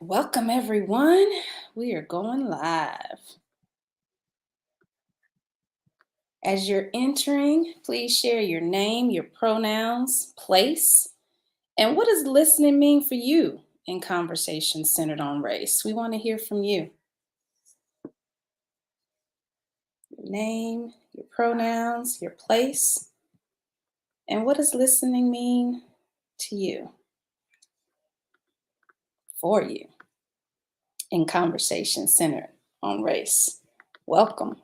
Welcome, everyone. We are going live. As you're entering, please share your name, your pronouns, place, and what does listening mean for you in conversations centered on race? We want to hear from you. Your name, your pronouns, your place, and what does listening mean to you, for you, in conversations centered on race? Welcome.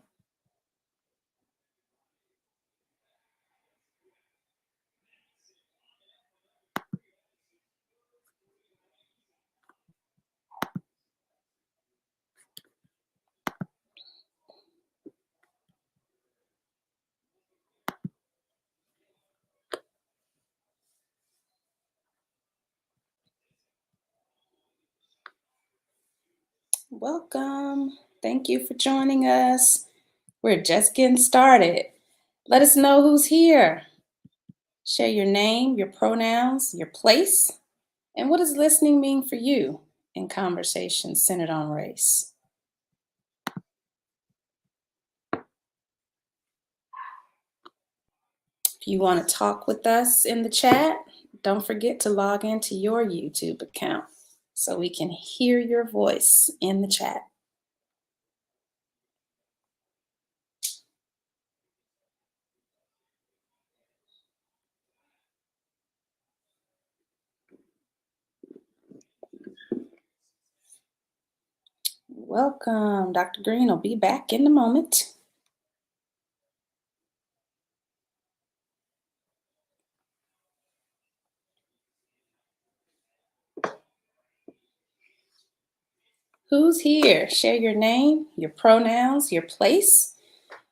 Welcome. Thank you for joining us. We're just getting started. Let us know who's here. Share your name, your pronouns, your place, and what does listening mean for you in conversations centered on race? If you want to talk with us in the chat, don't forget to log into your YouTube account so we can hear your voice in the chat. Welcome. Dr. Green will be back in a moment. Who's here? Share your name, your pronouns, your place,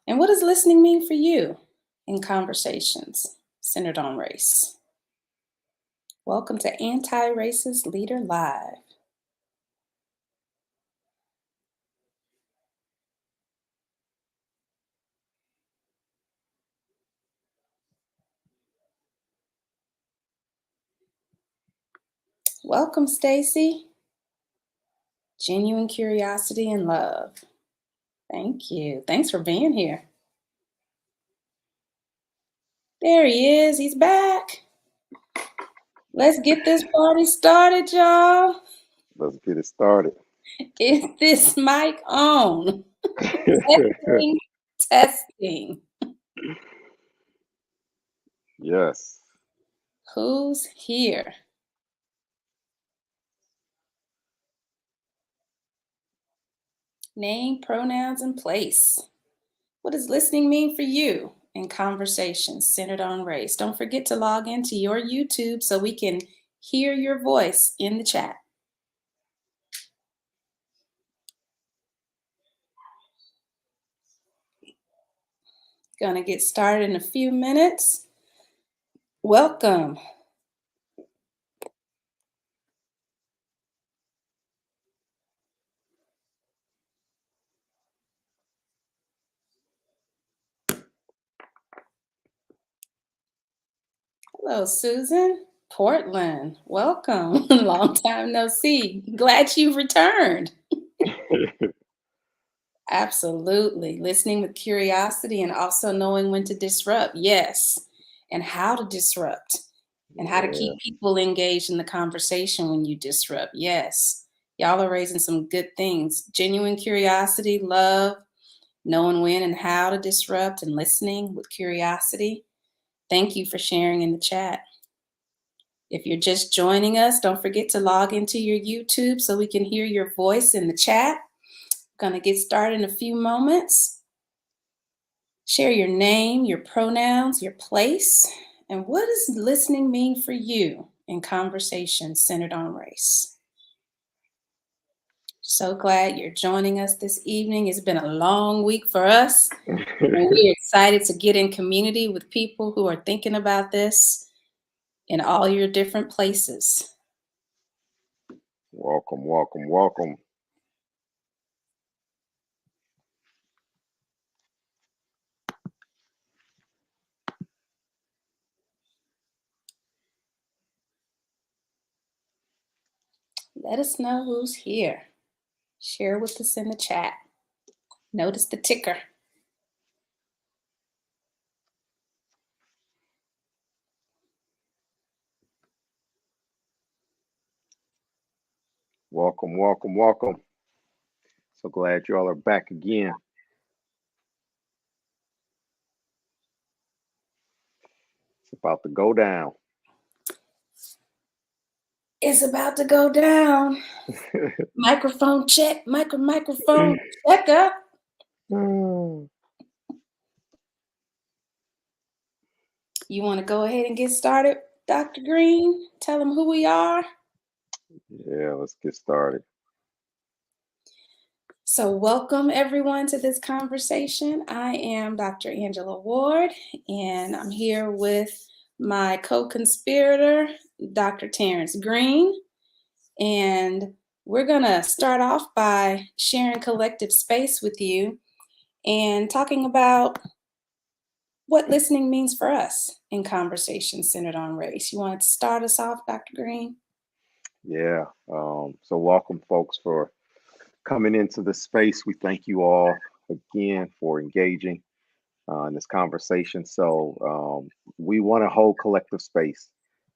and what does listening mean for you in conversations centered on race? Welcome to Anti-Racist Leader Live. Welcome, Stacy. Genuine curiosity and love. Thank you. Thanks for being here. There he is. He's back. Let's get this party started, y'all. Let's get it started. Is this mic on? Testing, testing. Yes. Who's here? Name, pronouns, and place. What does listening mean for you in conversations centered on race? Don't forget to log into your YouTube so we can hear your voice in the chat. Gonna get started in a few minutes. Welcome. Hello, Susan. Portland. Welcome. Long time no see. Glad you've returned. Absolutely. Listening with curiosity and also knowing when to disrupt. Yes. And how to disrupt. And how to keep people engaged in the conversation when you disrupt. Yes. Y'all are raising some good things. Genuine curiosity, love, knowing when and how to disrupt, and listening with curiosity. Thank you for sharing in the chat. If you're just joining us, don't forget to log into your YouTube so we can hear your voice in the chat. Going to get started in a few moments. Share your name, your pronouns, your place, and what does listening mean for you in conversations centered on race? So glad you're joining us this evening. It's been a long week for us, and we're excited to get in community with people who are thinking about this in all your different places. Welcome, welcome, welcome. Let us know who's here. Share with us in the chat. Notice the ticker. Welcome, welcome, welcome. So glad you all are back again. It's about to go down. It's about to go down. Microphone check, microphone checker. You want to go ahead and get started, Dr. Green? Tell them who we are. Yeah, let's get started. So welcome everyone to this conversation. I am Dr. Angela Ward, and I'm here with my co-conspirator, Dr. Terrence Green. And we're gonna start off by sharing collective space with you and talking about what listening means for us in conversations centered on race. You want to start us off, Dr. Green? Yeah. So welcome, folks, for coming into the space. We thank you all again for engaging in this conversation. So we want to hold collective space.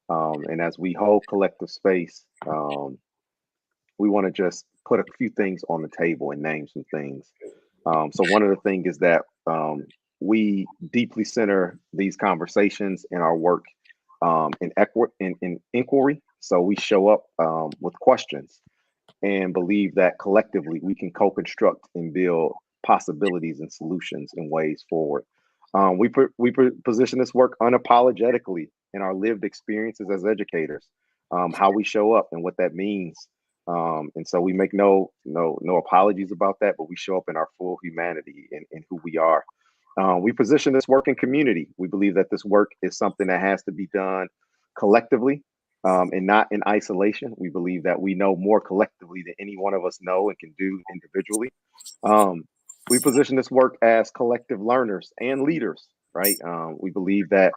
And as we hold collective space, we want to just put a few things on the table and name some things. So one of the things is that we deeply center these conversations in our work in inquiry. So we show up with questions and believe that collectively we can co-construct and build possibilities and solutions and ways forward. We position this work unapologetically in our lived experiences as educators, how we show up and what that means. And so we make no apologies about that, but we show up in our full humanity in who we are. We position this work in community. We believe that this work is something that has to be done collectively and not in isolation. We believe that we know more collectively than any one of us know and can do individually. We position this work as collective learners and leaders, right? We believe that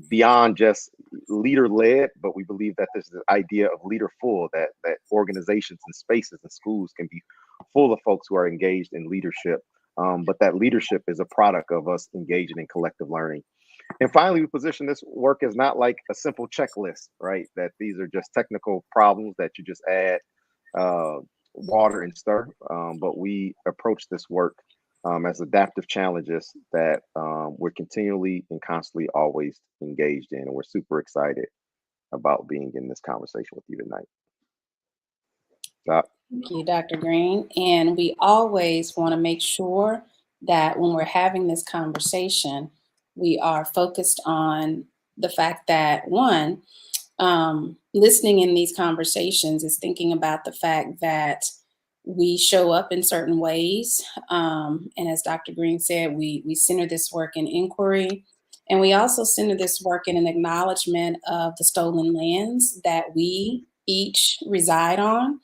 beyond just leader-led, but we believe that there's the idea of leader-full, that organizations and spaces and schools can be full of folks who are engaged in leadership, but that leadership is a product of us engaging in collective learning. And finally, we position this work as not like a simple checklist, right? That these are just technical problems that you just add water and stir, but we approach this work as adaptive challenges that we're continually and constantly always engaged in. And we're super excited about being in this conversation with you tonight. Thank you, Dr. Green. And we always want to make sure that when we're having this conversation, we are focused on the fact that, one, listening in these conversations is thinking about the fact that we show up in certain ways. And as Dr. Green said, we center this work in inquiry. And we also center this work in an acknowledgement of the stolen lands that we each reside on.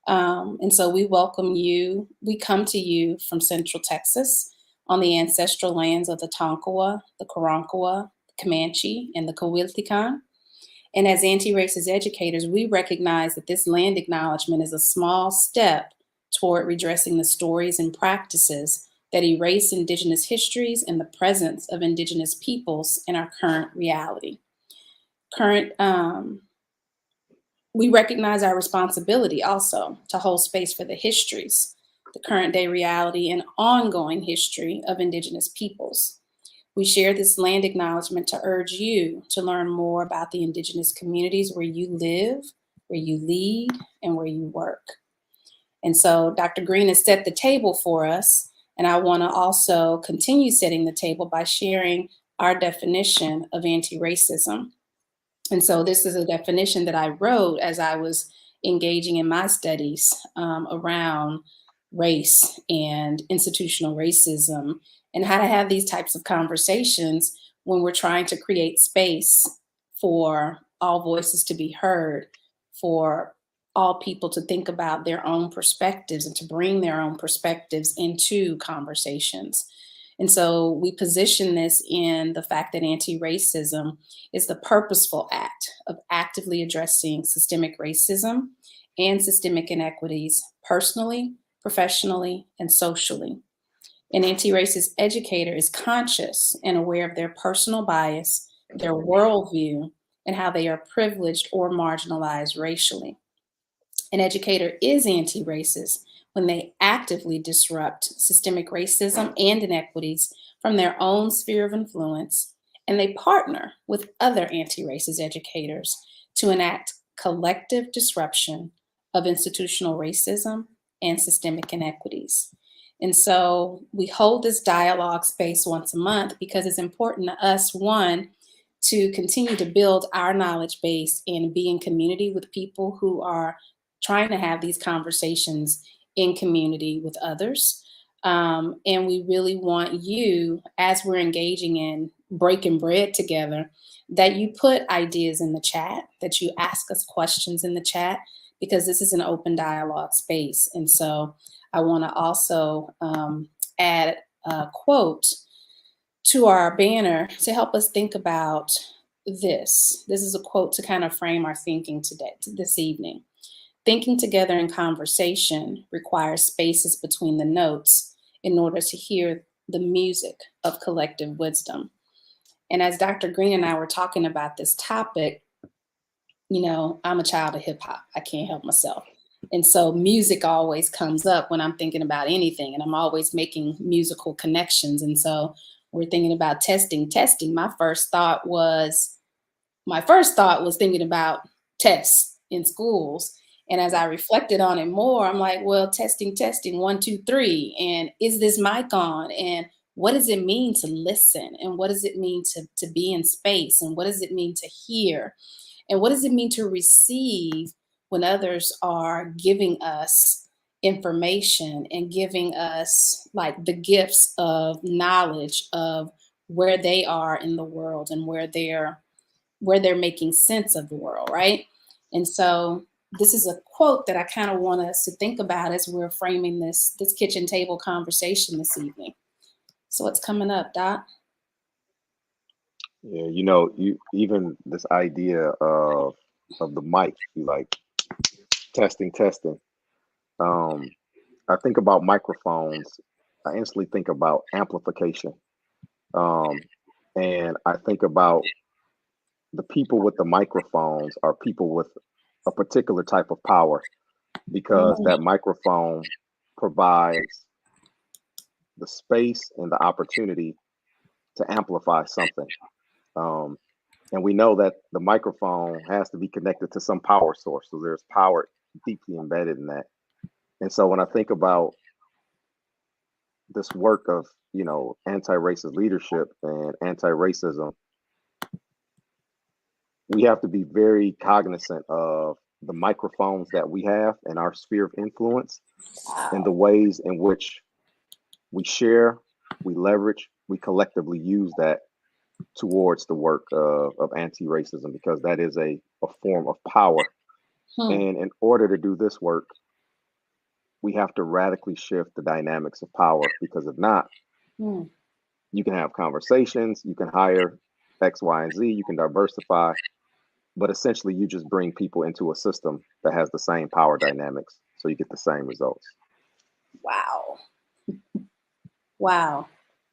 And so we welcome you. We come to you from Central Texas on the ancestral lands of the Tonkawa, the Karankawa, the Comanche, and the Coahuiltecan. And as anti-racist educators, we recognize that this land acknowledgement is a small step toward redressing the stories and practices that erase Indigenous histories and the presence of Indigenous peoples in our current reality. We recognize our responsibility also to hold space for the histories, the current day reality, and ongoing history of Indigenous peoples. We share this land acknowledgement to urge you to learn more about the Indigenous communities where you live, where you lead, and where you work. And so Dr. Green has set the table for us, and I want to also continue setting the table by sharing our definition of anti-racism. And so this is a definition that I wrote as I was engaging in my studies around race and institutional racism and how to have these types of conversations when we're trying to create space for all voices to be heard, for all people to think about their own perspectives and to bring their own perspectives into conversations. And so we position this in the fact that anti-racism is the purposeful act of actively addressing systemic racism and systemic inequities personally, professionally, and socially. An anti-racist educator is conscious and aware of their personal bias, their worldview, and how they are privileged or marginalized racially. An educator is anti-racist when they actively disrupt systemic racism and inequities from their own sphere of influence, and they partner with other anti-racist educators to enact collective disruption of institutional racism and systemic inequities. And so we hold this dialogue space once a month because it's important to us, one, to continue to build our knowledge base and be in community with people who are trying to have these conversations in community with others. And we really want you, as we're engaging in breaking bread together, that you put ideas in the chat, that you ask us questions in the chat, because this is an open dialogue space. And so I want to also add a quote to our banner to help us think about this. This is a quote to kind of frame our thinking today, this evening. Thinking together in conversation requires spaces between the notes in order to hear the music of collective wisdom. And as Dr. Green and I were talking about this topic, you know, I'm a child of hip hop. I can't help myself. And so music always comes up when I'm thinking about anything, and I'm always making musical connections. And so we're thinking about testing. My first thought was thinking about tests in schools. And as I reflected on it more, I'm like, well, testing, 1, 2, 3. And is this mic on? And what does it mean to listen? And what does it mean to be in space? And what does it mean to hear? And what does it mean to receive when others are giving us information and giving us like the gifts of knowledge of where they are in the world and where they're making sense of the world, right? And so this is a quote that I kind of want us to think about as we're framing this kitchen table conversation this evening. So what's coming up, Doc? Yeah, you even this idea of the mic, you like testing. Um, I think about microphones. I instantly think about amplification. And I think about the people with the microphones are people with a particular type of power because that microphone provides the space and the opportunity to amplify something. And we know that the microphone has to be connected to some power source. So there's power deeply embedded in that. And so when I think about this work of, anti-racist leadership and anti-racism, we have to be very cognizant of the microphones that we have in our sphere of influence and the ways in which we share, we leverage, we collectively use that towards the work of anti-racism, because that is a form of power. And in order to do this work, we have to radically shift the dynamics of power, because if not, you can have conversations, you can hire X, Y, and Z, you can diversify, but essentially you just bring people into a system that has the same power dynamics, so you get the same results. Wow. Wow.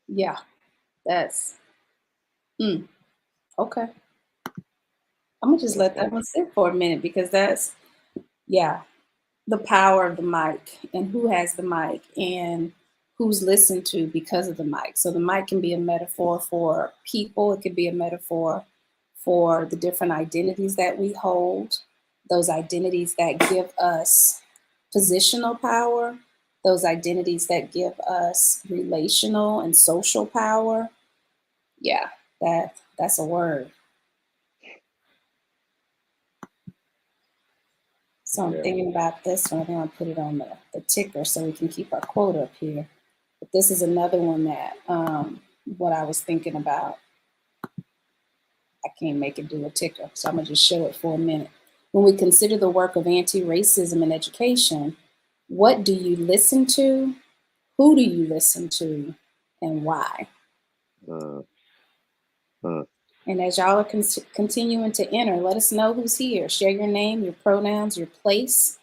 Yeah, that's okay. I'm gonna just let that one sit for a minute, because that's, yeah, the power of the mic and who has the mic and who's listened to because of the mic. So the mic can be a metaphor for people. It could be a metaphor for the different identities that we hold, those identities that give us positional power, those identities that give us relational and social power. Yeah, that's a word. So I'm thinking about this one. I think I'll put it on the ticker so we can keep our quote up here. But this is another one that what I was thinking about. I can't make it do a ticker, so I'm gonna just show it for a minute. When we consider the work of anti-racism in education, what do you listen to? Who do you listen to? and why. Mm, mm, And as y'all are continuing to enter, let us know who's here. Share your name, your pronouns, your place.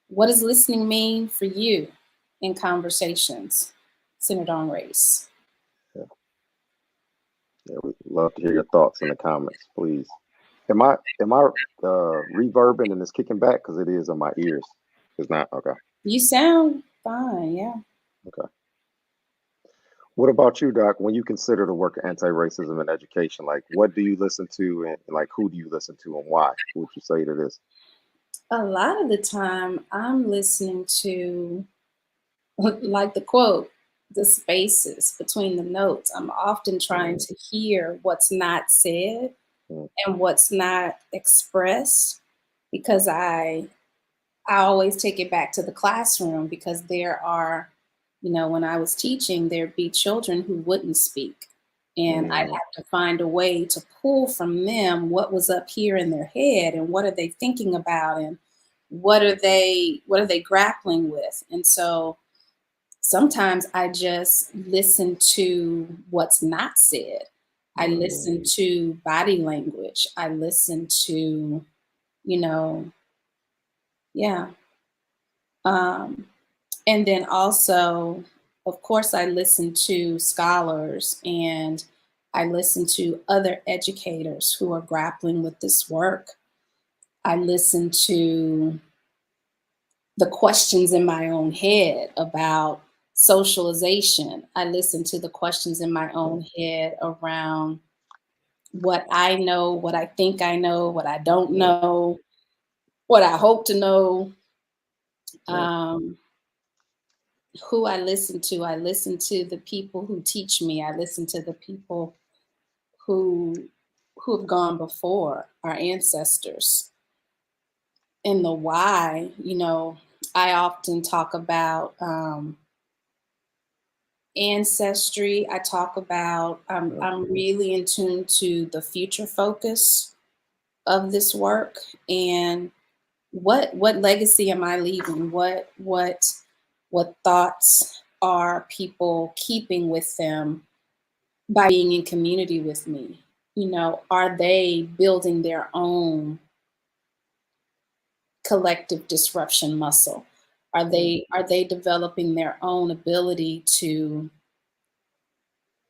What does listening mean for you in conversations centered on race? yeah, yeah, we'd love to hear your thoughts in the comments, please. Am I reverbing and it's kicking back because it is on my ears? It's not okay. You sound fine, yeah. Okay. What about you, Doc? When you consider the work of anti-racism in education, like what do you listen to, and like who do you listen to, and why? What would you say to this? A lot of the time, I'm listening to, like the quote, the spaces between the notes. I'm often trying Mm, to hear what's not said mm, and what's not expressed because I always take it back to the classroom because there are, when I was teaching, there'd be children who wouldn't speak. And I'd mm, have to find a way to pull from them what was up here in their head and what are they thinking about and what are they grappling with. And so sometimes I just listen to what's not said. I listen mm, to body language. I listen to, you know, yeah. Um, And then also, of course, I listen to scholars and I listen to other educators who are grappling with this work. I listen to the questions in my own head about socialization. I listen to the questions in my mm, own head around what I know, what I think I know, what I don't mm, know, what I hope to know. mm, Um, who I listen to the people who teach me. I listen to the people who who have gone before, our ancestors. And the why, I often talk about ancestry. I talk about mm, I'm really in tune to the future focus of this work and what legacy am I leaving? What thoughts are people keeping with them by being in community with me? Are they building their own collective disruption muscle? Are mm, they developing their own ability to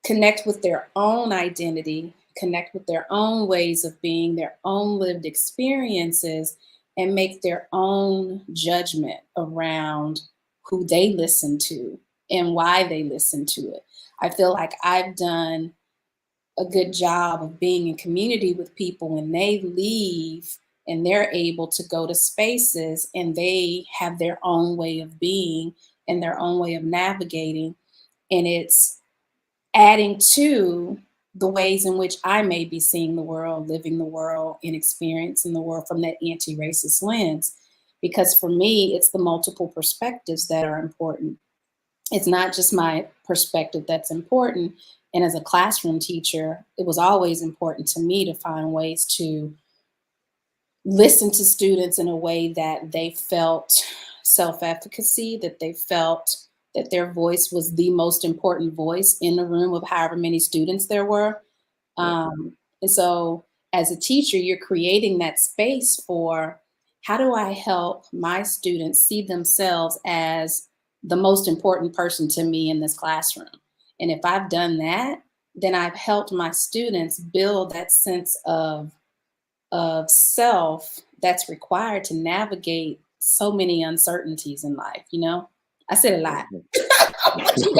connect with their own identity, connect with their own ways of being, their own lived experiences, and make their own judgment around who they listen to and why they listen to it? I feel like I've done a good job of being in community with people when they leave and they're able to go to spaces and they have their own way of being and their own way of navigating. And it's adding to the ways in which I may be seeing the world, living the world, and experiencing the world from that anti racist lens. Because for me, it's the multiple perspectives that are important. It's not just my perspective that's important. And as a classroom teacher, it was always important to me to find ways to listen to students in a way that they felt self efficacy, that they felt that their voice was the most important voice in the room of however many students there were. mm, And so, as a teacher, you're creating that space for how do I help my students see themselves as the most important person to me in this classroom? And if I've done that, then I've helped my students build that sense of self that's required to navigate so many uncertainties in life. I said a lot. mm. What you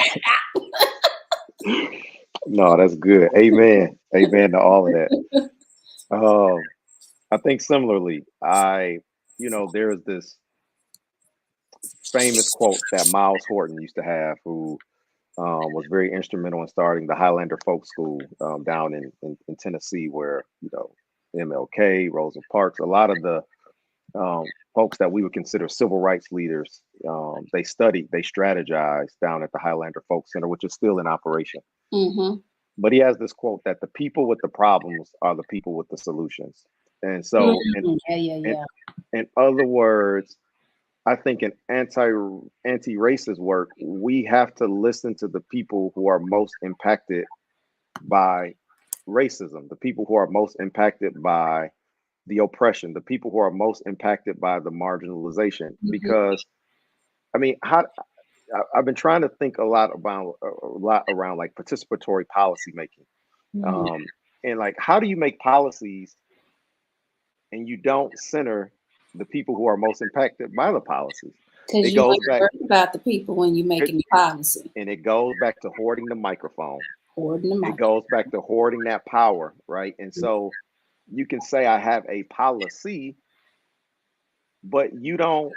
No, that's good. Amen. Amen to all of that. Um, I think similarly, there's this famous quote that Miles Horton used to have, who was very instrumental in starting the Highlander Folk School down in Tennessee, where MLK, Rosa Parks, a lot of the folks that we would consider civil rights leaders, they studied, they strategized down at the Highlander Folk Center, which is still in operation. got? But he has this quote that the people with the problems are the people with the solutions. And so, Yeah, yeah, in, yeah. in other words, I think in anti-racist work, we have to listen to the people who are most impacted by racism, the people who are most impacted by the oppression, the people who are most impacted by the marginalization. Mhm. Because I mean, I've been trying to think a lot around like participatory policy making, Mhm. um, and like how do you make policies and you don't center the people who are most impacted by the policies? Because It you goes ain't back. worried about the people when you're It, making the policy. and it goes back to hoarding the microphone. Hoarding the It mic. goes back to hoarding that power, right? And so you can say I have a policy, but you don't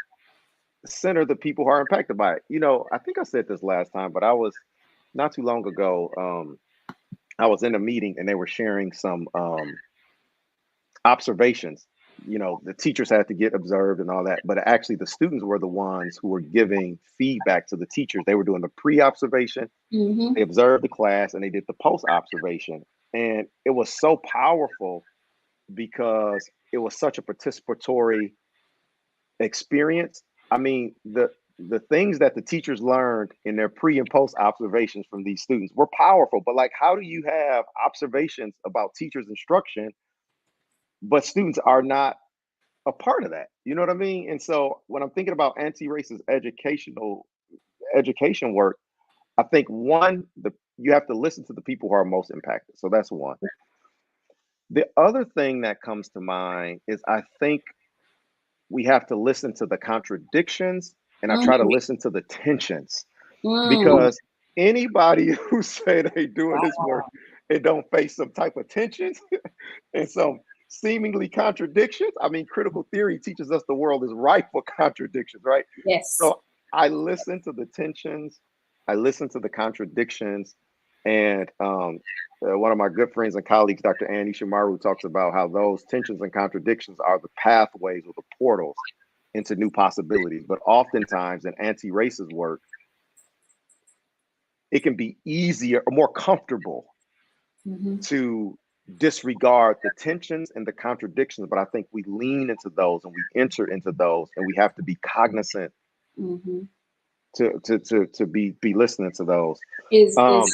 center the people who are impacted by it. I think I said this last time, but I was not too long ago. I was in a meeting and they were sharing some observations. The teachers had to get observed and all that, but actually the students were the ones who were giving feedback to the teachers. They were doing the pre-observation, Mm-hmm. they observed the class, and they did the post-observation. And it was so powerful because it was such a participatory experience. I mean, the things that the teachers learned in their pre and post observations from these students were powerful. But like, how do you have observations about teachers' instruction, but students are not a part of that? You know what I mean? And so when I'm thinking about anti-racist education work, I think one, you have to listen to the people who are most impacted. So that's one. The other thing that comes to mind is I think we have to listen to the contradictions and I try to Mm-hmm. listen to the tensions, Mm. because anybody who say they doing this work and don't face some type of tensions and some seemingly contradictions. I mean, critical theory teaches us the world is rife for contradictions, right? Yes. So I listen to the tensions, I listen to the contradictions, and one of my good friends and colleagues, Dr. Annie Shimaru, talks about how those tensions and contradictions are the pathways or the portals into new possibilities. But oftentimes in anti-racist work, it can be easier or more comfortable Mm-hmm. to disregard the tensions and the contradictions. But I think we lean into those and we enter into those, and we have to be cognizant Mm-hmm. to be listening to those. Is Um,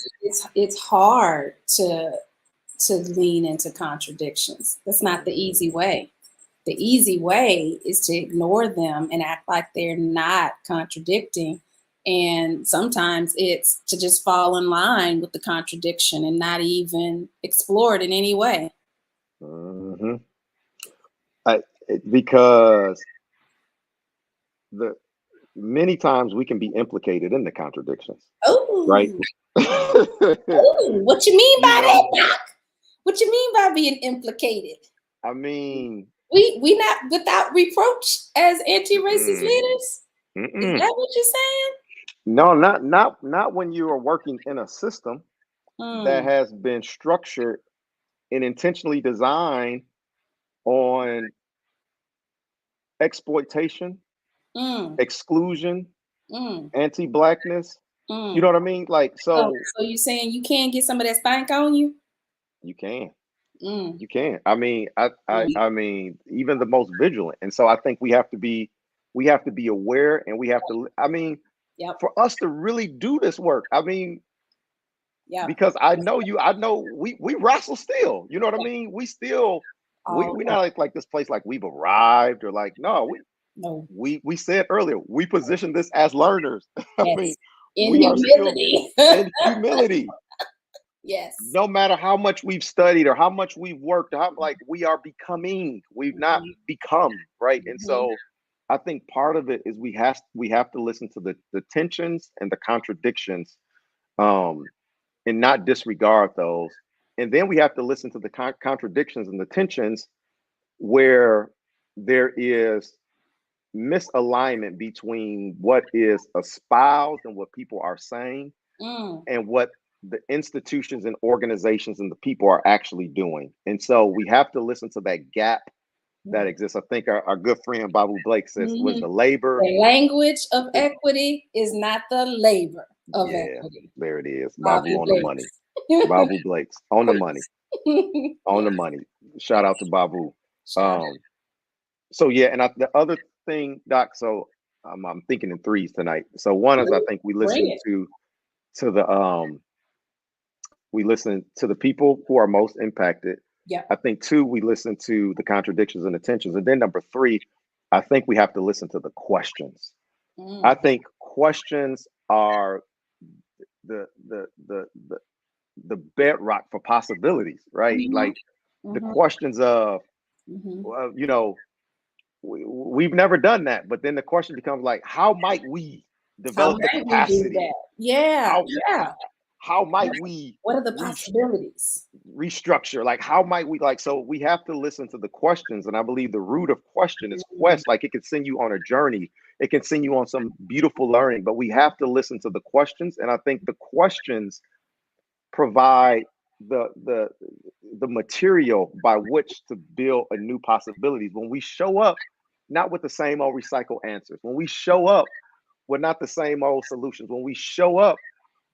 it's hard to lean into contradictions. That's not the easy way. The easy way is to ignore them and act like they're not contradicting. And sometimes it's to just fall in line with the contradiction and not even explore it in any way. mhm. Because the many times we can be implicated in the contradictions, right? Oh, oh, what you mean You by know, that, Doc? What you mean by being implicated? I mean, We not without reproach as anti-racist mm-mm, leaders? Is mm-mm. that what you're saying? No, not when you are working in a system that Mm, has been structured and intentionally designed on exploitation, mm, exclusion, mm, anti-blackness. You know mm. what I mean? Like, So, so so you saying you can't get some of that stank on you? you can, Mm, you can. I mean, mm. I mean, even the most vigilant. And so I think we have to be aware, and we have to. I mean, Yep, for us to really do this work, I mean, yep, because I know we wrestle still. You know what I yep. mean? We still All we right. not like this place like we've arrived, or like, no, No, we said earlier, we position this as learners. I mean, yes. In we are still humility. in humility. Yes. No matter how much we've studied or how much we've worked, how like we are becoming, we've not Mhm, become, right? And mhm, so I think part of it is we have to listen to the tensions and the contradictions, um, and not disregard those. And then we have to listen to the contradictions and the tensions where there is misalignment between what is espoused and what people are saying mm, and what the institutions and organizations and the people are actually doing. And so we have to listen to that gap that mm, exists. I think our good friend Babu Blake says was mhm. the labor. The language of The, equity is not the labor of yeah, equity. there it is. Babu Bobby on the money. Blakes. Babu Blake's on the money. On Yes, the money. Shout yes. out to Babu. Shout out. Um, so yeah, and the other thing, Doc. So I'm thinking in threes tonight. So one is I think we Bring listen it. to the we listen to the people who are most impacted. Yeah. I think two, we listen to the contradictions and the tensions. And then number three, I think we have to listen to the questions. I Mm. think questions are the the the the, the bedrock for possibilities, right? Mhm. Like the Mhm. questions of, Mhm. you know, we've never done that, but then the question becomes like, how might we How develop the might we do capacity? that? Yeah, How yeah. how might we What are the re- possibilities? restructure? Like, how might we like? So we have to listen to the questions, and I believe the root of question is Mm. quest. Like it can send you on a journey, it can send you on some beautiful learning, but we have to listen to the questions, and I think the questions provide the the material by which to build a new possibilities. When we show up not with the same old recycled answers, when we show up with not the same old solutions, when we show up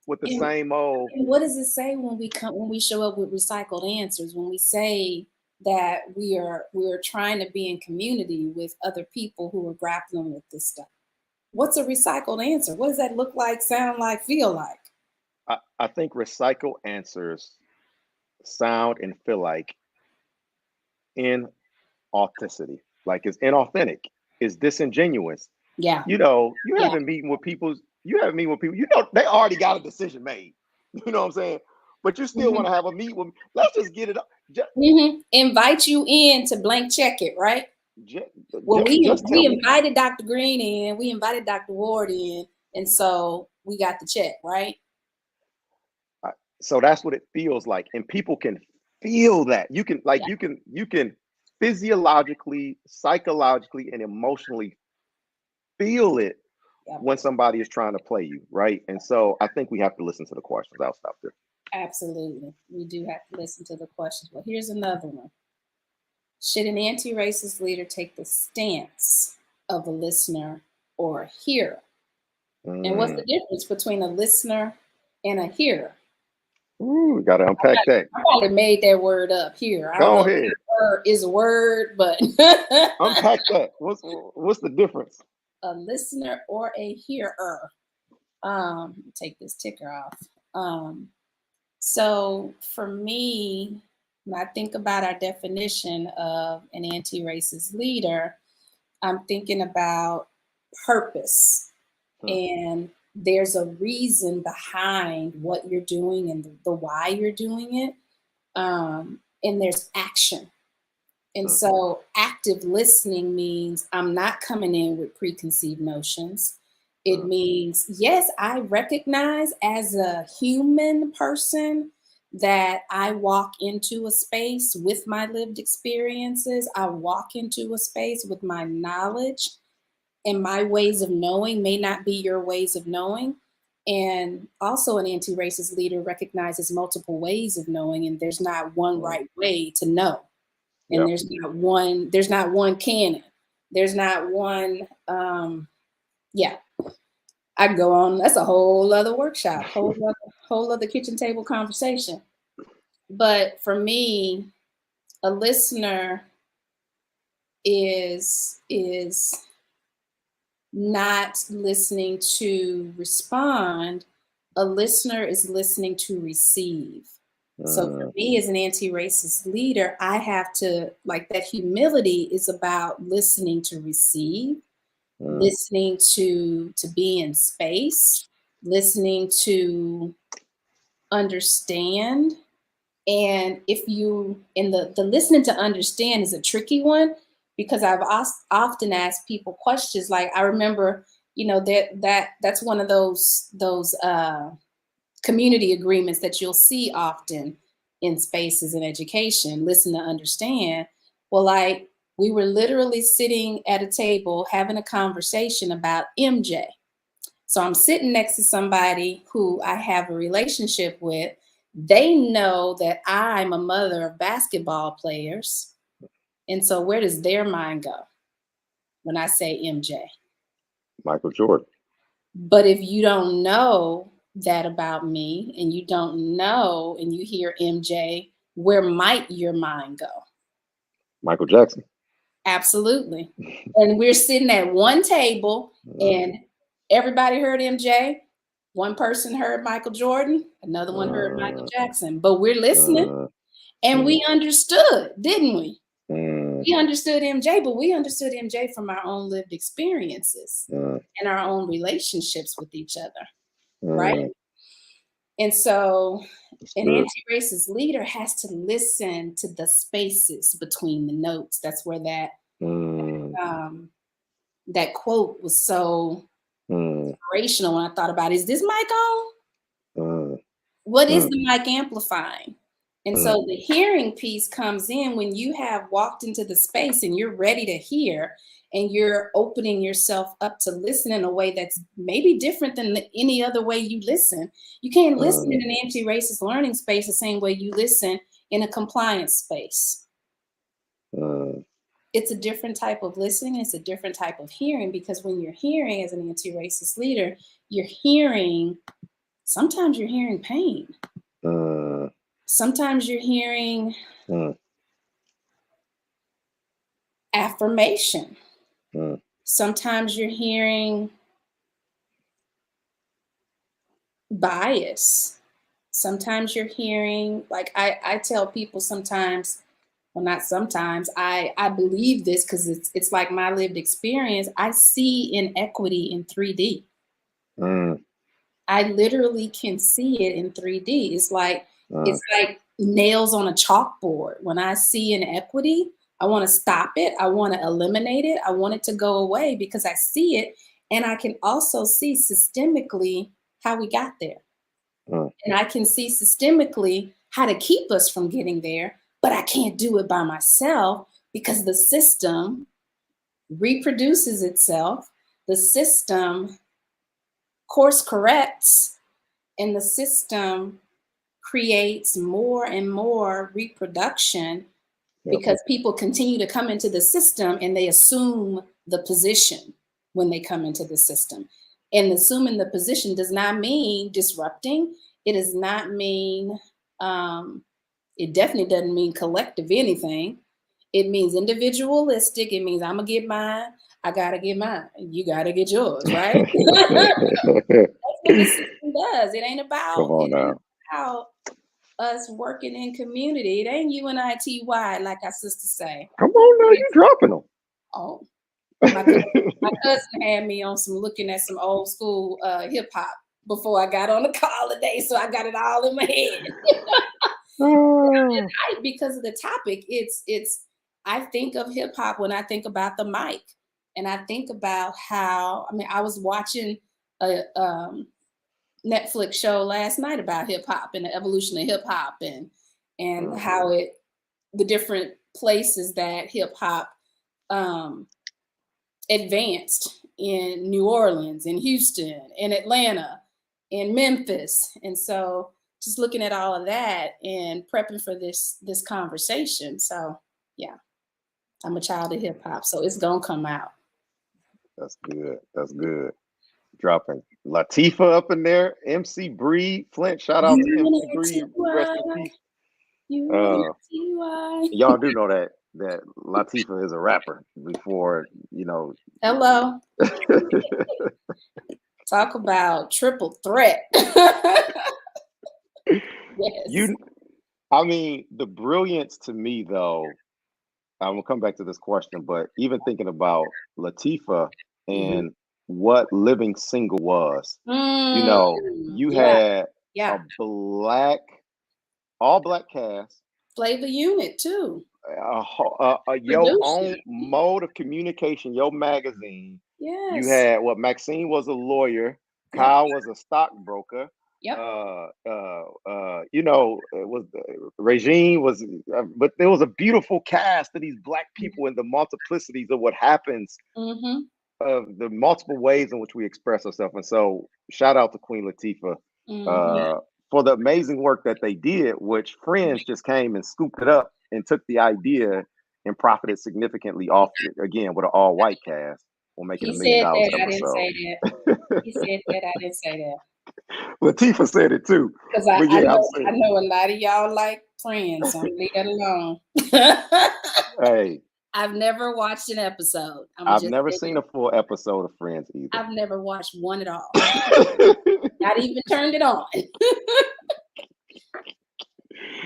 with the And same old And what does it say when we show up with recycled answers? When we say that we are trying to be in community with other people who are grappling with this stuff? What's a recycled answer? What does that look like, sound like, feel like? I think recycled answers sound and feel like inauthenticity, like it's inauthentic, it's disingenuous. Yeah, You know, yeah. you haven't meeting with people, you know, they already got a decision made. You know what I'm saying? But you still want Hmm. to have a meet with me. Let's just get it up. Just, Invite you in to blank check it, right? just, Well, just tell we me. invited Dr. Green in, we invited Dr. Ward in, and so we got the check, right? Uh, So that's what it feels like, and people can feel that. You can like Yeah, you can physiologically, psychologically, and emotionally feel it yeah. when somebody is trying to play you, right? And so I think we have to listen to the questions. I'll stop there. Absolutely. We do have to listen to the questions. Well, here's another one. Should an anti racist leader take the stance of a listener or a hearer? And what's the Mm. difference between a listener and a hearer? Ooh, got to unpack that. I probably made that word up here. I don't Go know if ahead, hearer is a word, but unpack that. What's the difference? a listener or a hearer. Take this ticker off. Um, So for me, when I think about our definition of an anti-racist leader, I'm thinking about purpose. Hmm, And there's a reason behind what you're doing and the why you're doing it. And there's action. And hmm, so active listening means I'm not coming in with preconceived notions. It hmm, means, yes, I recognize as a human person that I walk into a space with my lived experiences. I walk into a space with my knowledge, and my ways of knowing may not be your ways of knowing. And also, an anti racist leader recognizes multiple ways of knowing, and there's not one hmm. right way to know, and Yep. there's not one canon, there's not one yeah, I can go on, that's a whole other workshop, whole other kitchen table conversation. But for me, a listener is not listening to respond. A listener is listening to receive. So for Mm, me as an anti-racist leader, I have to, like, that humility is about listening to receive, mm, listening to be in space, listening to understand. And if you, and the listening to understand is a tricky one, because I've often asked people questions. Like, I remember, that's one of those community agreements that you'll see often in spaces in education. Listen to understand. Well, like, we were literally sitting at a table having a conversation about MJ. So I'm sitting next to somebody who I have a relationship with. They know that I'm a mother of basketball players. And so where does their mind go when I say MJ? Michael Jordan. But if you don't know that about me, and you don't know, and you hear MJ, where might your mind go? Michael Jackson. Absolutely. And we're sitting at one table And everybody heard MJ. One person heard Michael Jordan, another one heard Michael Jackson. But we're listening, and we understood, didn't we? We understood MJ, but we understood MJ from our own lived experiences and our own relationships with each other, right? And so an anti-racist leader has to listen to the spaces between the notes. That's where that quote was so inspirational when I thought about, is this mic on? What is the mic amplifying? And so the hearing piece comes in when you have walked into the space and you're ready to hear, and you're opening yourself up to listen in a way that's maybe different than any other way you listen. You can't listen in an anti-racist learning space the same way you listen in a compliance space. It's a different type of listening. It's a different type of hearing, because when you're hearing as an anti-racist leader, you're hearing, sometimes you're hearing pain. Sometimes you're hearing affirmation. Sometimes you're hearing bias. Sometimes you're hearing, like I tell people sometimes, well, not sometimes, I believe this because it's like my lived experience. I see inequity in 3D. I literally can see it in 3D. It's like nails on a chalkboard. When I see inequity, I want to stop it. I want to eliminate it. I want it to go away because I see it. And I can also see systemically how we got there. And I can see systemically how to keep us from getting there, but I can't do it by myself because the system reproduces itself. The system course corrects, and the system creates more and more reproduction because people continue to come into the system and they assume the position when they come into the system. And assuming the position does not mean disrupting. It does not mean, it definitely doesn't mean collective anything. It means individualistic. It means I'm gonna get mine. I gotta get mine. You gotta get yours, right? That's what the system does. It ain't about us working in community. It ain't UNITY, like our sisters say. Come on now, you dropping them. Oh, my cousin had me on looking at some old school hip hop before I got on the call today, so I got it all in my head. Because of the topic, I think of hip hop when I think about the mic, and I think about how, I was watching a Netflix show last night about hip hop and the evolution of hip hop and how the different places that hip hop advanced in New Orleans, in Houston, in Atlanta, in Memphis. And so just looking at all of that and prepping for this conversation. So yeah, I'm a child of hip hop, so it's gonna come out. That's good. That's good. Dropping Latifah up in there, MC Breed, Flint. Shout out to MC Breed. Rest in peace. Y'all do know that Latifah is a rapper before, Hello. Talk about triple threat. Yes. The brilliance to me, though, I'm gonna come back to this question, but even thinking about Latifah and what Living Single was, you had a all black cast, Flavor Unit too, your own mode of communication, your magazine. Yes. You had Maxine was a lawyer, Kyle was a stockbroker. Yep. It was Regine was, but there was a beautiful cast of these black people and the multiplicities of what happens, of the multiple ways in which we express ourselves. And so, shout out to Queen Latifah for the amazing work that they did, which Friends just came and scooped it up and took the idea and profited significantly off it, again, with an all-white cast. We'll make it $1 million episode. I didn't say that. He said that. I didn't say that. Latifah said it too. Because I know a lot of y'all like Friends, so leave that alone. Hey, I've never watched an episode. I'm I've just never saying, seen a full episode of Friends either. I've never watched one at all. Not even turned it on.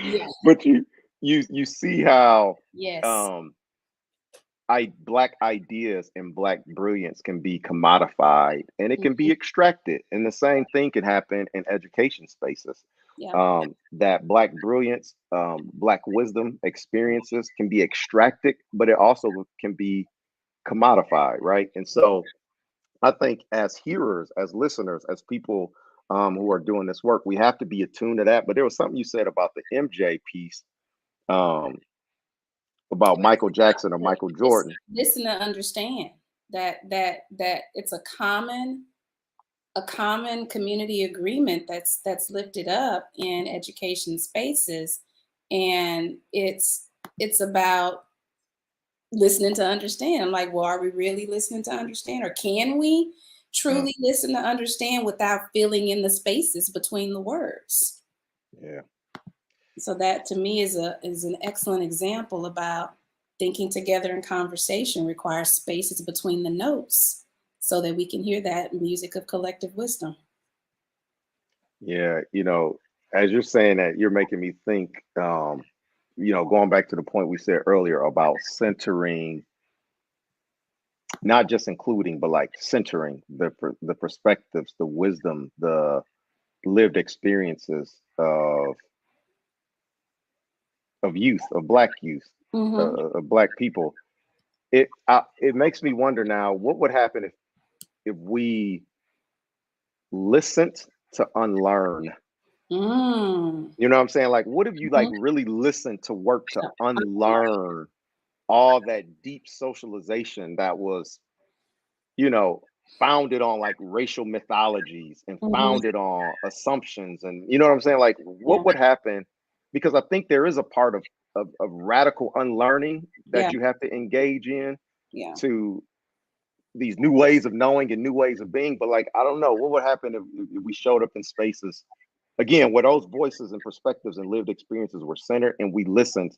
Yeah. But you see how Yes. um black ideas and black brilliance can be commodified and it can be Mhm. extracted. And the same thing can happen in education spaces. Yeah. That black brilliance, black wisdom experiences can be extracted, but it also can be commodified, right? And so I think as hearers, as listeners, as people who are doing this work, we have to be attuned to that. But there was something you said about the MJ piece, um, about Michael Jackson or Michael Jordan. Listen to understand that it's a common community agreement that's lifted up in education spaces, and it's about listening to understand. I'm like, well, are we really listening to understand, or can we Mm, truly listen to understand without filling in the spaces between the words? yeah, So that to me is an excellent example about thinking together in conversation requires spaces between the notes so that we can hear that music of collective wisdom. yeah. As you're saying that, you're making me think. Going back to the point we said earlier about centering, not just including, but like centering the perspectives, the wisdom, the lived experiences of youth, of black youth, Hmm. of black people. It makes me wonder now what would happen if we listened to unlearn. Mm. You know what I'm saying? Like, what if you like Mhm. really listen to work to unlearn all that deep socialization that was, you know, founded on like racial mythologies and Mhm. founded on assumptions, and you know what I'm saying? Like, Yeah, what would happen? Because I think there is a part of radical unlearning yeah, that you have to engage in yeah. to these new ways of knowing and new ways of being. But like, I don't know what would happen if we showed up in spaces again where those voices and perspectives and lived experiences were centered, and we listened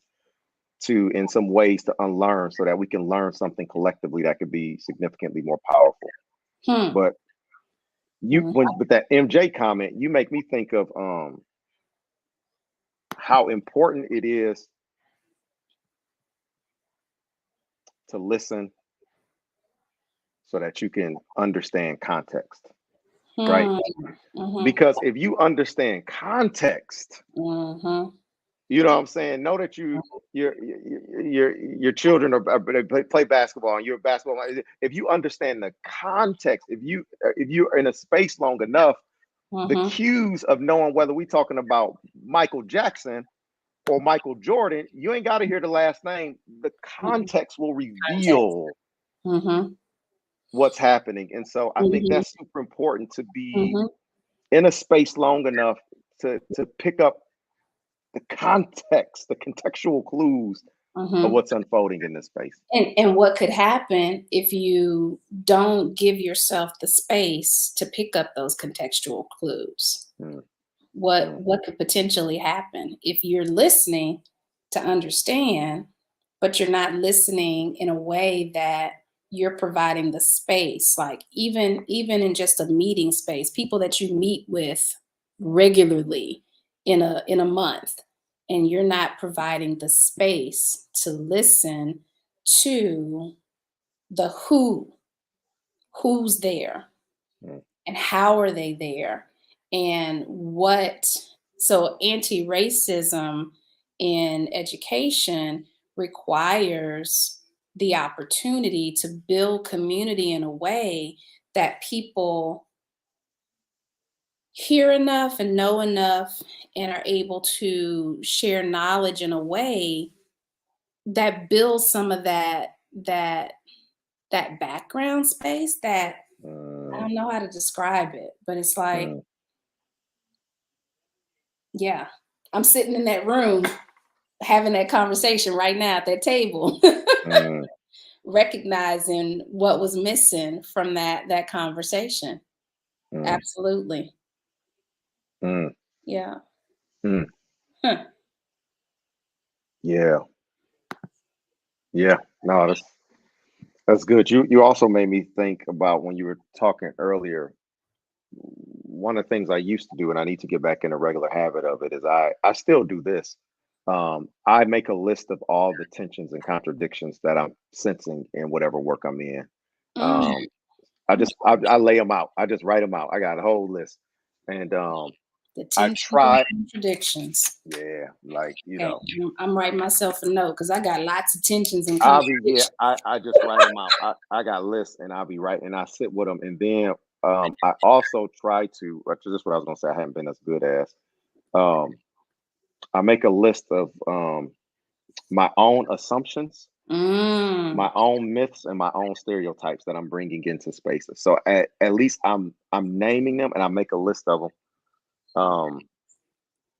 to in some ways to unlearn so that we can learn something collectively that could be significantly more powerful. Hmm. But you Mhm. when with that MJ comment, you make me think of how important it is to listen so that you can understand context, right? Hmm. Mhm. Because if you understand context, Mhm. you know what I'm saying? Know that your children they play basketball and you're a basketball. If you understand the context, if you're in a space long enough, the Mhm. cues of knowing whether we're talking about Michael Jackson or Michael Jordan, you ain't got to hear the last name. The Mhm. context will Context. reveal Mhm. what's happening. And so I think Mhm. that's super important to be Mhm. in a space long enough to pick up the context, the contextual clues of Mhm. what's unfolding in this space. And what could happen if you don't give yourself the space to pick up those contextual clues? Mm, What mm, what could potentially happen if you're listening to understand, but you're not listening in a way that you're providing the space, like even in just a meeting space, people that you meet with regularly in a month, and you're not providing the space to listen to the who's there, mm, and how are they there, and what. So anti-racism in education requires the opportunity to build community in a way that people hear enough and know enough and are able to share knowledge in a way that builds some of that background space that I mm, don't know how to describe it, but it's like, mm, yeah, I'm sitting in that room having that conversation right now at that table, mm, recognizing what was missing from that conversation. mm, Absolutely. mm, Yeah. mm. Huh. Yeah, yeah. No, that's good. You also made me think about when you were talking earlier. One of the things I used to do, and I need to get back in a regular habit of it, is I still do this. I make a list of all the tensions and contradictions that I'm sensing in whatever work I'm in. Mm, Um, I lay them out. I just write them out. I got a whole list, and the I tensions and try. contradictions. Yeah, like Okay, I'm writing myself a note because I got lots of tensions and I'll be yeah. contradictions. I just write them out. I got lists, and I'll be writing, and I sit with them, and then I also try to. This is what I was gonna say. I haven't been as good as. Um, I make a list of my own assumptions, Mm, my own myths, and my own stereotypes that I'm bringing into spaces. So at least I'm naming them, and I make a list of them.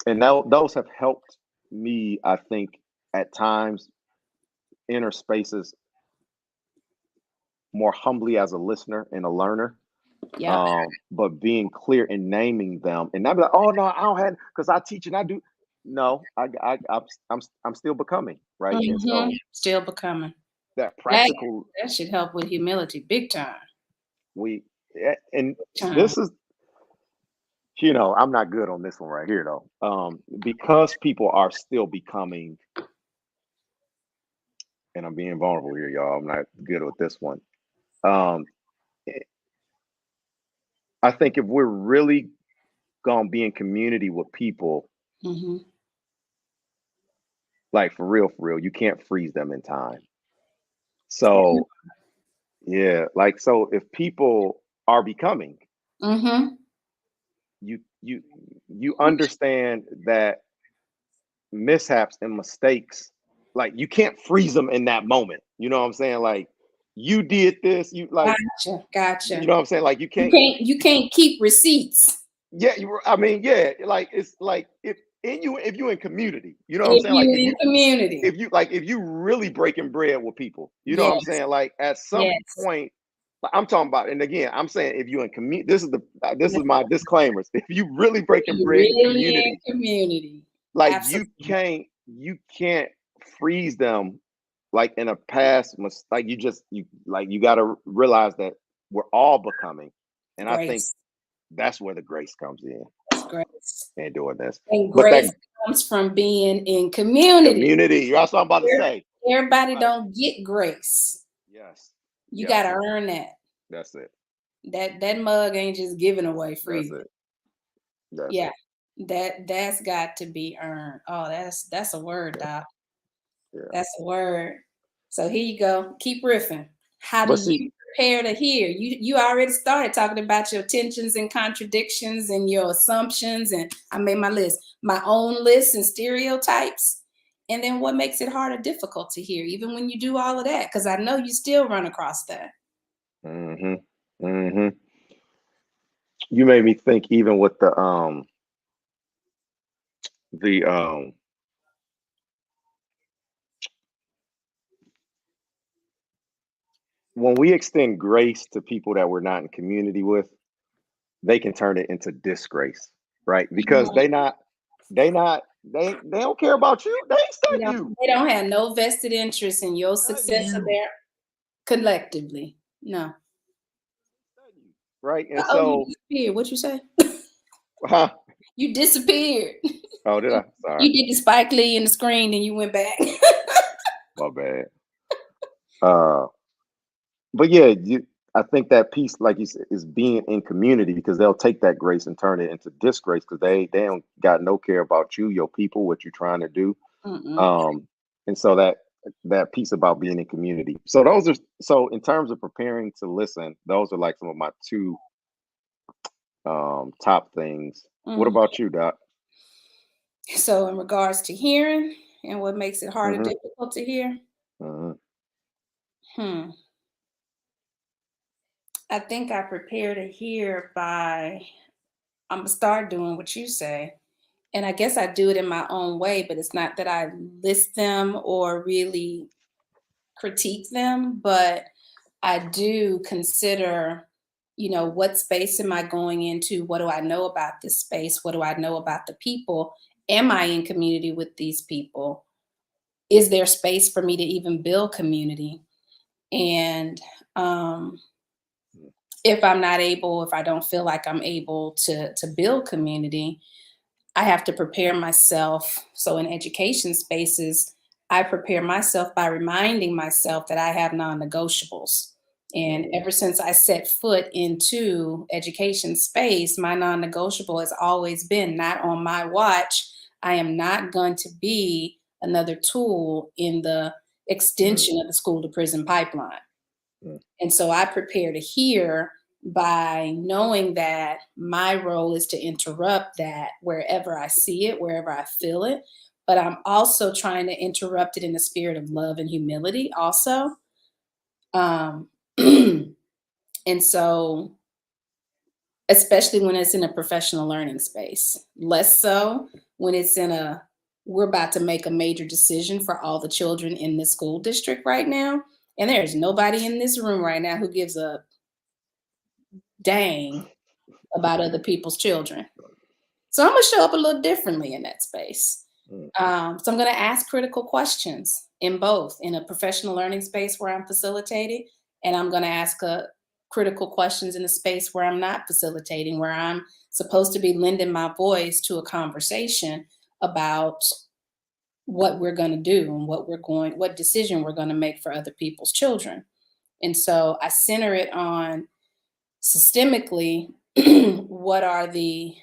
And now those have helped me, I think, at times enter spaces more humbly as a listener and a learner. yep. But being clear in naming them and not be like, oh no, I don't have because I teach and I do. No, I'm still becoming right, and so Still becoming. that That practical that should help with humility big time. we and Time. this is I'm not good on this one right here though. Because people are still becoming, and I'm being vulnerable here, y'all. I'm not good with this one. Um, eh, I think if we're really gonna be in community with people, Hmm. like for real, you can't freeze them in time. So yeah, like so if people are becoming, Mm-hmm. you you you understand that mishaps and mistakes, like you can't freeze them in that moment. You know what I'm saying? Like you did this, you like, Gotcha. you Gotcha. know what I'm saying? Like you You can't, can't keep receipts yeah, I mean, yeah, like it's like if you in community, you know what I'm if saying? Like you in community. if you really breaking bread with people, you know what I'm Yes. saying? Like at some Yes. point, like, I'm talking about, and again, I'm saying if you in community, this is my disclaimers. If you really breaking You bread in really in community, community. like Absolutely. you can't freeze them like in a past like you got to realize that we're all becoming, and I think Grace. that's where the grace comes in That's grace. and doing this. And But that grace comes from being in community. community, that's what I'm about to say. Everybody Right. don't get grace. Yes. You Yes. gotta earn that. That's it. That mug ain't just given away That's freely. it. That's Yeah. it. That's got to be earned. Oh, that's a word, Yeah. Doc. Yeah. That's a word. So here you go. Keep riffing. How do But see, you prepare to hear? You already started talking about your tensions and contradictions and your assumptions, and I made my list, my own list and stereotypes. And then what makes it hard or difficult to hear, even when you do all of that? Because I know you still run across that. hmm hmm you made me think even with the when we extend grace to people that we're not in community with, they can turn it into disgrace, right? Because Mhm. they don't care about you. They ain't You studying know, you. they don't have no vested interest in your Studying success or you. their collectively. No. Studying you. Right. And Oh, you so disappeared. What you say? huh? You disappeared. Oh, did I? Sorry. You did the Spike Lee in the screen, and you went back. My bad. Uh but yeah, I think that piece, like you said, is being in community because they'll take that grace and turn it into disgrace because they don't got no care about you, your people, what you're trying to do. Mm-mm. Um, and so that piece about being in community. So those are so in terms of preparing to listen, those are like some of my two top things. What Mhm. about you, Doc? So, in regards to hearing and what makes it hard or hmm difficult to hear, hmm hmm, I think I prepare to hear by I'm gonna start doing what you say, and I guess I do it in my own way. But it's not that I list them or really critique them, but I do consider, what space am I going into? What do I know about this space? What do I know about the people? Am I in community with these people? is there space for me to even build community? And if I'm not able, if I don't feel like I'm able to build community, I have to prepare myself. So in education spaces, I prepare myself by reminding myself that I have non-negotiables. And Mm, ever since I set foot into education space, my non-negotiable has always been not on my watch. I am not going to be another tool in the mm, extension of the school to prison pipeline. mm, And so I prepare to hear by knowing that my role is to interrupt that wherever I see it, wherever I feel it. But I'm also trying to interrupt it in the spirit of love and humility, also. Um, and so, especially when it's in a professional learning space, less so when it's in a we're about to make a major decision for all the children in this school district right now. And there's nobody in this room right now who gives a dang about other people's children. So I'm gonna show up a little differently in that space. mm, So I'm gonna ask critical questions in both in a professional learning space where I'm facilitating, and I'm gonna ask critical questions in a space where I'm not facilitating, where I'm supposed to be lending my voice to a conversation about what we're going to do and what decision we're going to make for other people's children. And so I center it on systemically what are the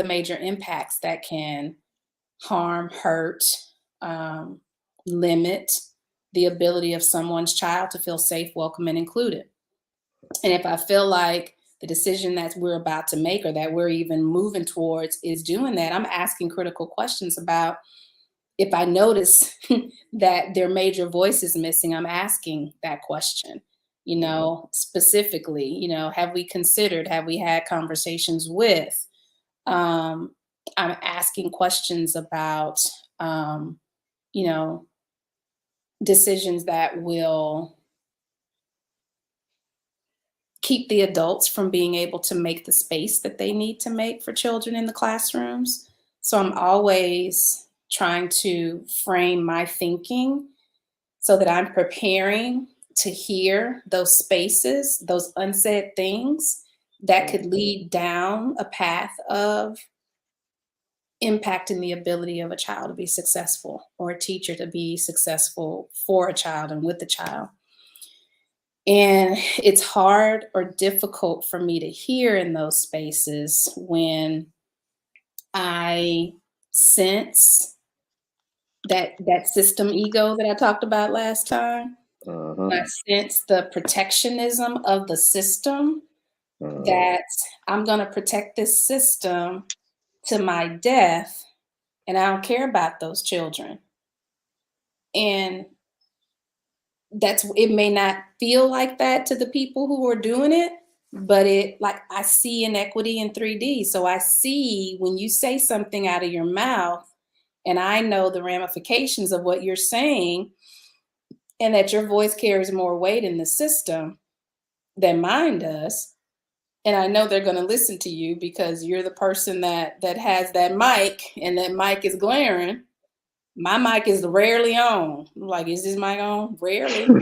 major impacts that can harm, hurt, um, limit the ability of someone's child to feel safe, welcome, and included. And if I feel like the decision that we're about to make or that we're even moving towards is doing that, I'm asking critical questions about if I notice that their major voice is missing, I'm asking that question, mhm, specifically, have we considered, have we had conversations with? Um, I'm asking questions about, um, you know, decisions that will keep the adults from being able to make the space that they need to make for children in the classrooms. So I'm always trying to frame my thinking so that I'm preparing to hear those spaces, those unsaid things that mm, could lead down a path of impacting the ability of a child to be successful or a teacher to be successful for a child and with the child. And it's hard or difficult for me to hear in those spaces when I sense that system ego that I talked about last time. uh-huh, I sense the protectionism of the system uh, that I'm going to protect this system to my death, and I don't care about those children. And it may not feel like that to the people who are doing it, but I see inequity in 3D. So I see when you say something out of your mouth, and I know the ramifications of what you're saying, and that your voice carries more weight in the system than mine does. And I know they're going to listen to you because you're the person that has that mic, and that mic is glaring. My mic is rarely on. I'm like, is this mic on? Rarely.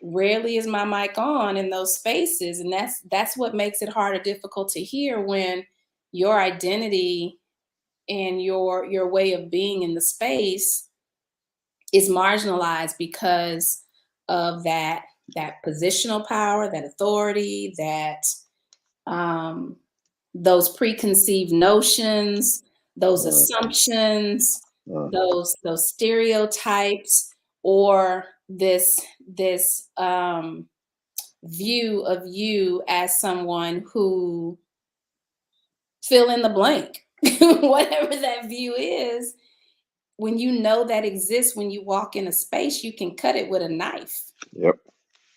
Rarely is my mic on in those spaces, and that's what makes it hard or difficult to hear when your identity and your way of being in the space is marginalized because of that positional power, that authority, that um, those preconceived notions, those uh, assumptions, uh, those stereotypes, or this view of you as someone who fill in the blank, whatever that view is. When you know that exists, when you walk in a space, you can cut it with a knife. yep,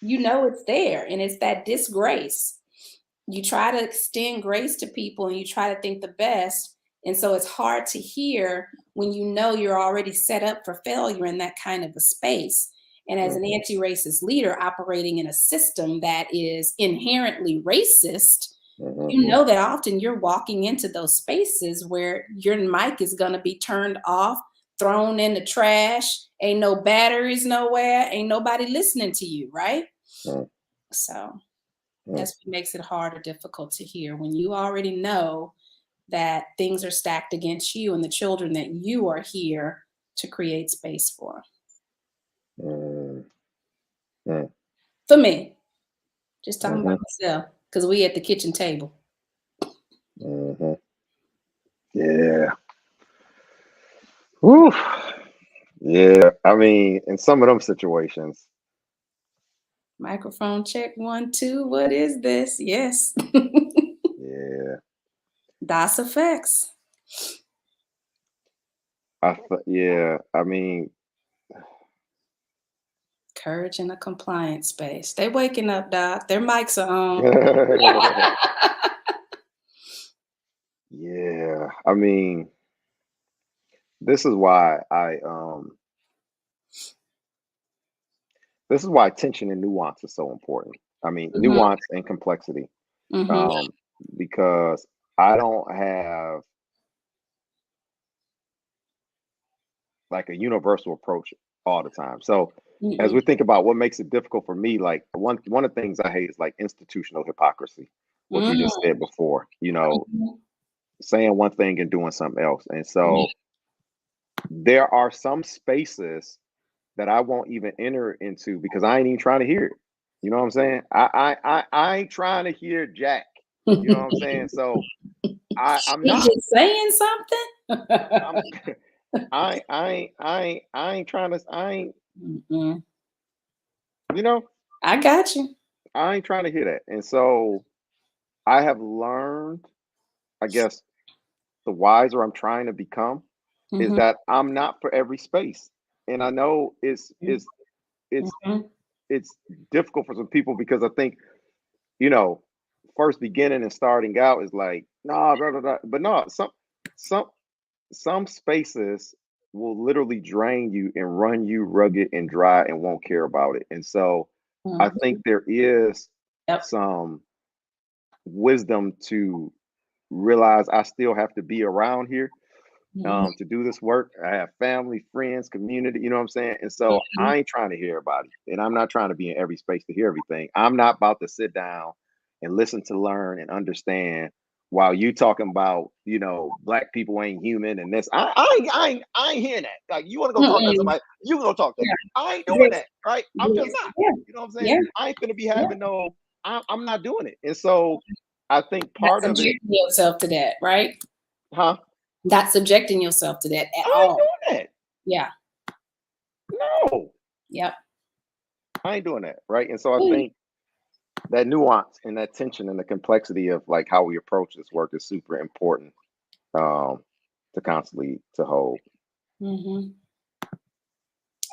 You know it's there, and it's that disgrace. You try to extend grace to people and you try to think the best. And so it's hard to hear when you know you're already set up for failure in that kind of a space. And as an mhm, anti racist leader operating in a system that is inherently racist, you mhm, know that often you're walking into those spaces where your mic is going to be turned off thrown in the trash. Ain't no batteries nowhere. Ain't nobody listening to you, right? mm, So mm, that's what makes it hard or difficult to hear when you already know that things are stacked against you and the children that you are here to create space for. mm, mm, For me, just talking about mhm, myself, because we at the kitchen table. mhm. Yeah. Whew. Yeah. I mean, in some of them situations, Microphone check, 1, 2. What is this? Yes. yeah. Das effects. Yeah. I mean, Courage in a compliance space. They waking up, Doc. Their mics are on. yeah. I mean, this is why this is why tension and nuance is so important. I mean, Mhm, nuance and complexity. mhm, Um, because I don't have like a universal approach all the time. So as mhm, we think about what makes it difficult for me, like one of the things I hate is like institutional hypocrisy, what you just mm, said before, mhm. saying one thing and doing something else. And Yeah. so there are some spaces that I won't even enter into because I ain't even trying to hear it. You know what I'm saying? I ain't trying to hear Jack. You know what I'm saying? So I'm He not. just saying something? I'm I ain't trying to I ain't Mhm. you know I got you. I ain't trying to hear that. And so I have learned, I guess, the wiser I'm trying to become is Mhm, that I'm not for every space. And I know it's mhm, it's difficult for some people because I think, you know, first beginning and starting out is like, nah, blah, blah, blah. But no, some some spaces will literally drain you and run you rugged and dry and won't care about it. And so I think mhm. there is Yep. some wisdom to realize I still have to be around here Mhm, to do this work. I have family, friends, community, you know what I'm saying? And so mhm. I ain't trying to hear everybody. And I'm not trying to be in every space to hear everything. I'm not about to sit down and listen to learn and understand while you talking about, black people ain't human and this. I ain't hearing that. Like you want to go talk to Mm-mm. somebody, you can go talk to them. Yeah. I ain't doing Yes. that, right? I'm just Yes. not. Yeah. You know what I'm saying? Yeah. I ain't gonna be Yeah. having no, I'm not doing it. And so I think Not part of it, subjecting yourself to that, right? huh? Not subjecting yourself to that at I ain't all. doing that. Yeah. No. Yep. I ain't doing that, right? And so I Mm. think that nuance and that tension and the complexity of like how we approach this work is super important um, to constantly to hold. Mhm.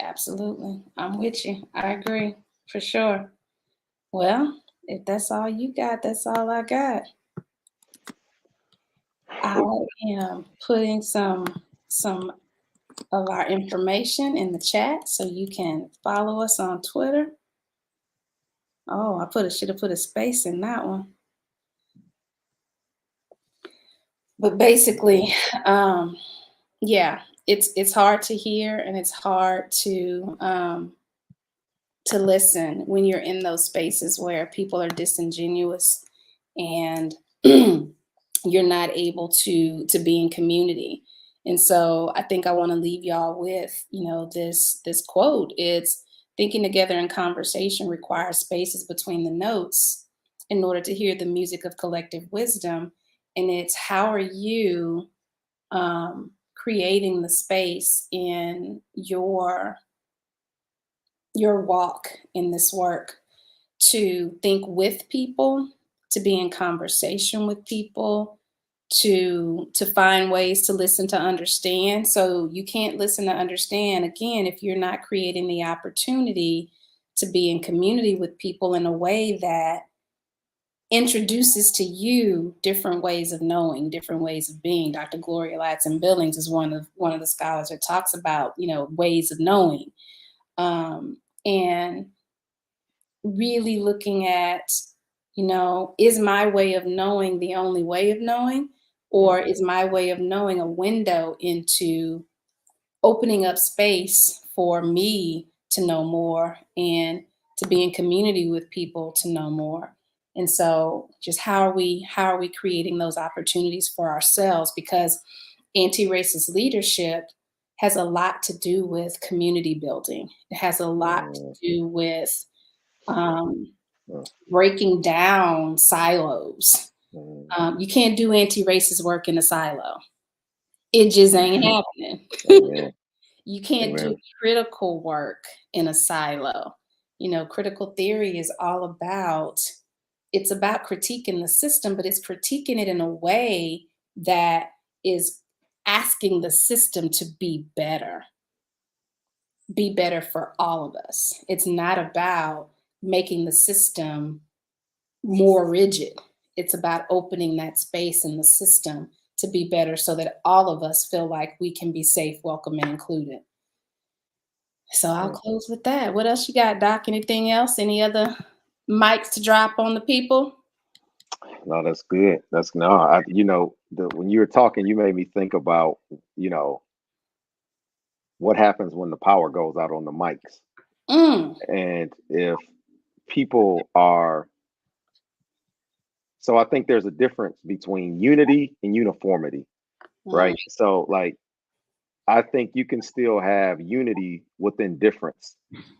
Absolutely. I'm with you. I agree for sure. Well, if that's all you got, that's all I got. I am putting some of our information in the chat so you can follow us on Twitter. Oh, should have put a space in that one. But basically, um, yeah, it's hard to hear and it's hard to listen when you're in those spaces where people are disingenuous and you're not able to be in community. And so I think I want to leave y'all with, this quote. It's thinking together in conversation requires spaces between the notes in order to hear the music of collective wisdom. And it's how are you creating the space in your walk in this work to think with people, to be in conversation with people, to find ways to listen to understand. So you can't listen to understand again if you're not creating the opportunity to be in community with people in a way that introduces to you different ways of knowing, different ways of being. Dr. Gloria Ladson Billings is one of the scholars that talks about, ways of knowing. And really looking at, is my way of knowing the only way of knowing? Mm, Or is my way of knowing a window into opening up space for me to know more and to be in community with people to know more. And so just how are we creating those opportunities for ourselves? Because anti-racist leadership has a lot to do with community building. It has a lot to Mm, do with um, mm, breaking down silos. mm. You can't do anti-racist work in a silo. It just ain't happening. Amen. You can't do Amen. critical work in a silo. You know, critical theory is all about it's about critiquing the system, but it's critiquing it in a way that is asking the system to be better for all of us. It's not about making the system more rigid. It's about opening that space in the system to be better so that all of us feel like we can be safe, welcome, and included. So I'll Mm. close with that. What else you got, Doc? Anything else? Any other mics to drop on the people? No, that's good. That's no, when you were talking, you made me think about, you know, what happens when the power goes out on the mics. Mm, And if people are, so I think there's a difference between unity and uniformity, mm, right? So, like, I think you can still have unity within difference,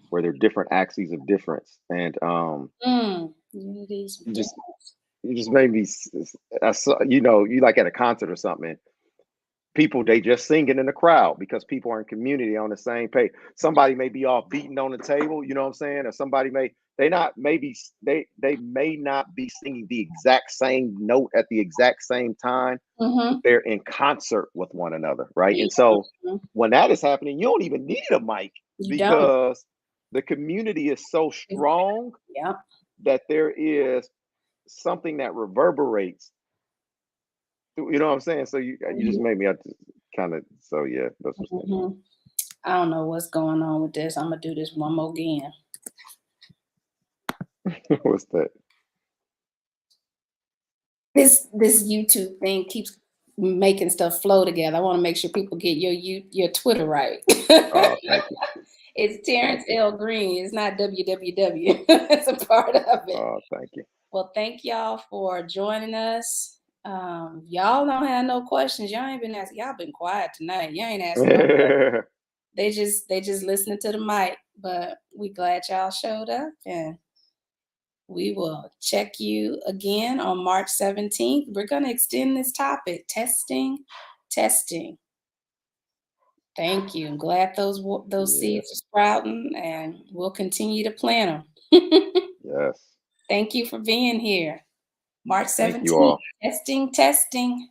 where there are different axes of difference. And Unities of you just difference. you just made me, I saw, you like at a concert or something. People they just singing in the crowd because people are in community on the same page. Somebody may be all beating on the table, you know what I'm saying? Or somebody may they not maybe they may not be singing the exact same note at the exact same time, but Mhm. they're in concert with one another, right? Yeah. And so Mhm. when that is happening, you don't even need a mic You don't. because the community is so strong Yep. that there is something that reverberates. You know what I'm saying? So you just Mhm. made me kind of so yeah, that's what's thinking. Mhm. I don't know what's going on with this. I'm gonna do this one more again. What's that? This YouTube thing keeps making stuff flow together. I want to make sure people get your Twitter right. Oh, thank you. It's Thank Terrence you. L. Green. It's not WWW. It's a part of it. Oh, thank you. Well, thank y'all for joining us. Y'all don't have no questions. Y'all ain't been asking. Y'all been quiet tonight. You ain't asking no questions. They just listening to the mic. But we glad y'all showed up, and we will check you again on March 17th. We're gonna extend this topic: testing, testing. Thank you. I'm glad those Yeah. seeds are sprouting, and we'll continue to plant them. Yes. Thank you for being here. March Thank you 17th. all. Testing, testing.